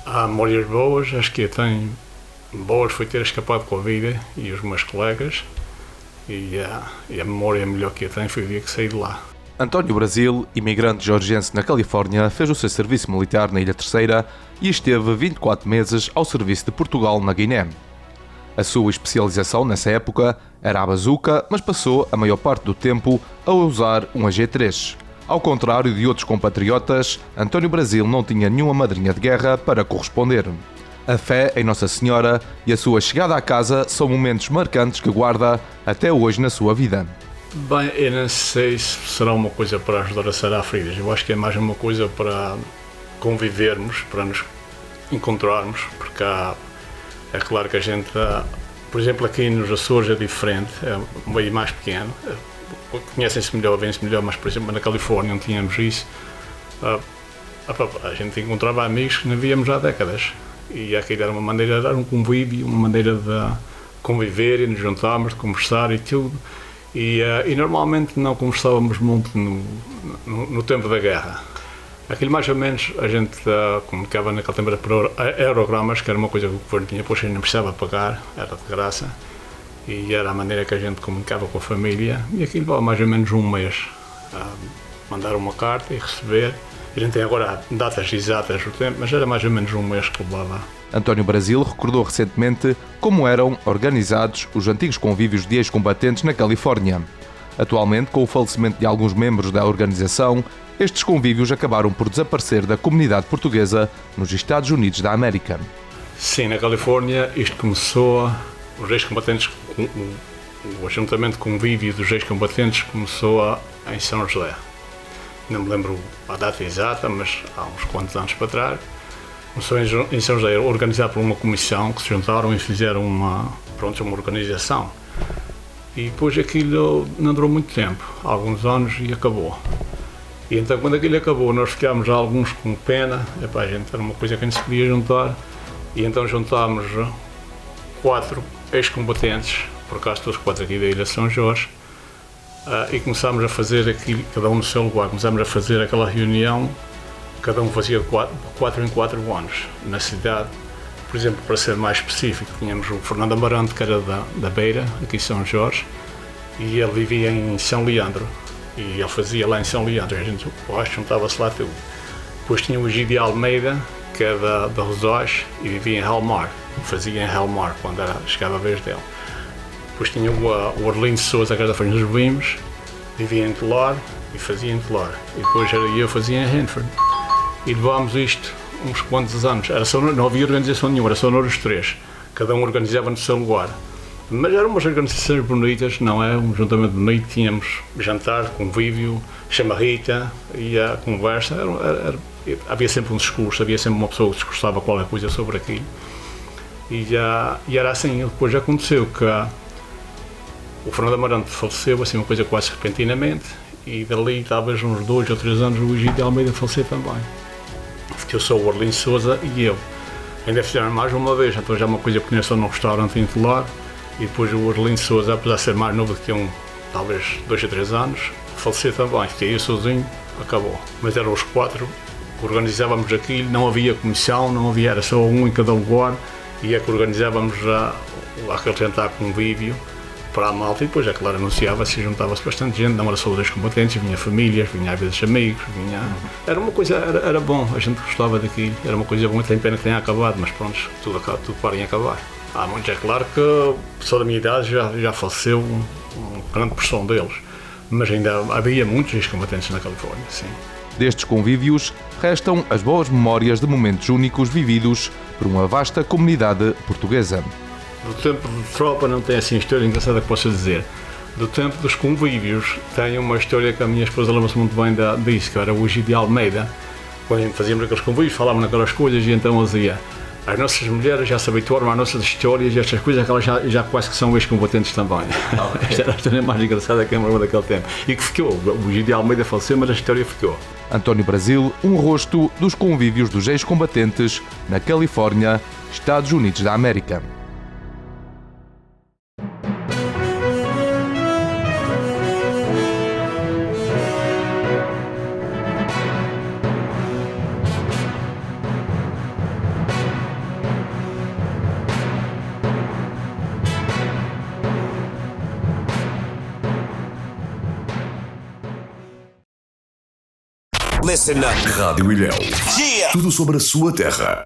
Há memórias boas, acho que eu tenho boas foi ter escapado com a vida e os meus colegas e a memória melhor que eu tenho foi o dia que saí de lá. António Brasil, imigrante georgiense na Califórnia, fez o seu serviço militar na Ilha Terceira e esteve 24 meses ao serviço de Portugal na Guiné. A sua especialização nessa época era a bazuca, mas passou a maior parte do tempo a usar um AG-3. Ao contrário de outros compatriotas, António Brasil não tinha nenhuma madrinha de guerra para corresponder. A fé em Nossa Senhora e a sua chegada à casa são momentos marcantes que guarda até hoje na sua vida. Bem, eu não sei se será uma coisa para ajudar a sarar feridas. Eu acho que é mais uma coisa para convivermos, para nos encontrarmos, porque é claro que a gente, por exemplo, aqui nos Açores é diferente, é um meio mais pequeno, conhecem-se melhor, vêm-se melhor, mas por exemplo na Califórnia não tínhamos isso. A gente encontrava amigos que não víamos há décadas e aquilo era uma maneira, era um convívio, uma maneira de conviver e nos juntarmos, de conversar e tudo. E normalmente não conversávamos muito no tempo da guerra. Aquilo mais ou menos a gente comunicava naquele tempo por aerogramas, que era uma coisa que o governo tinha, pois a gente não precisava pagar, era de graça. E era a maneira que a gente comunicava com a família. E aquilo levava mais ou menos um mês a mandar uma carta e receber. A gente tem agora datas exatas do tempo, mas era mais ou menos um mês que levava. António Brasil recordou recentemente como eram organizados os antigos convívios de ex-combatentes na Califórnia. Atualmente, com o falecimento de alguns membros da organização, estes convívios acabaram por desaparecer da comunidade portuguesa nos Estados Unidos da América. Sim, na Califórnia isto começou, os ex-combatentes, o ajuntamento convívio dos ex-combatentes começou em São José. Não me lembro a data exata, mas há uns quantos anos para trás. Começou em São José, organizado por uma comissão que se juntaram e fizeram uma organização. E depois aquilo não durou muito tempo, alguns anos, e acabou. E então quando aquilo acabou, nós ficámos alguns com pena, a gente era uma coisa que não se podia juntar, e então juntámos 4 ex-combatentes, por acaso todos 4 aqui da Ilha de São Jorge, e começámos a fazer aquilo, cada um no seu lugar, começámos a fazer aquela reunião, cada um fazia 4 em 4 anos na cidade. Por exemplo, para ser mais específico, tínhamos o Fernando Amarante, que era da Beira, aqui em São Jorge, e ele vivia em São Leandro, e ele fazia lá em São Leandro, a gente juntava-se lá tudo. Depois tinha o Egídio Almeida, que é da Rosós, e vivia em Helmar, fazia em Helmar, quando chegava a vez dele. Depois tinha o Arlindo Souza, que era da Farinha dos Vimos, vivia em Telor, e fazia em Telor. E depois eu fazia em Hanford. E levámos isto uns quantos anos, não havia organização nenhuma, era só nós os 3, cada um organizava no seu lugar, mas eram umas organizações bonitas, não é? Um juntamento bonito, tínhamos jantar, convívio, chamarrita e a conversa, havia sempre um discurso, havia sempre uma pessoa que discursava qualquer coisa sobre aquilo, e era assim. Depois aconteceu que o Fernando Amarante faleceu, assim, uma coisa quase repentinamente, e dali talvez uns 2 ou 3 anos o Egídio Almeida faleceu também. Eu sou o Arlindo Souza e eu. Ainda fizeram mais uma vez, então já é uma coisa que conheço num restaurante em Telor, e depois o Arlindo Souza, apesar de ser mais novo que eu, talvez 2 ou 3 anos, faleceu também. Fiquei eu sozinho, acabou. Mas eram os 4 que organizávamos aquilo, não havia comissão, não havia, era só um em cada lugar, e é que organizávamos aquele jantar convívio para a malta, e depois, é claro, anunciava-se e juntava-se bastante gente, não era só os combatentes, vinha famílias, vinha às vezes amigos, era uma coisa, era bom, a gente gostava daquilo, era uma coisa boa, tem pena que tenha acabado, mas pronto, tudo para em acabar. Há muitos, é claro que a pessoa da minha idade já faleceu, uma grande porção deles, mas ainda havia muitos ex-combatentes na Califórnia, sim. Destes convívios, restam as boas memórias de momentos únicos vividos por uma vasta comunidade portuguesa. Do tempo de tropa não tem assim história engraçada que possa dizer. Do tempo dos convívios tem uma história que a minha esposa lembra-se muito bem disso, que era o Egídio Almeida. Quando a gente fazíamos aqueles convívios, falávamos naquelas coisas, e então ele dizia: as nossas mulheres já se habituaram às nossas histórias e estas coisas, que elas já quase que são ex-combatentes também. Okay. Esta era a história mais engraçada que eu me lembro daquele tempo. E que ficou, o Egídio Almeida faleceu, mas a história ficou. António Brasil, um rosto dos convívios dos ex-combatentes na Califórnia, Estados Unidos da América. Listen up. Rádio Ilhéu. Yeah. Tudo sobre a sua terra.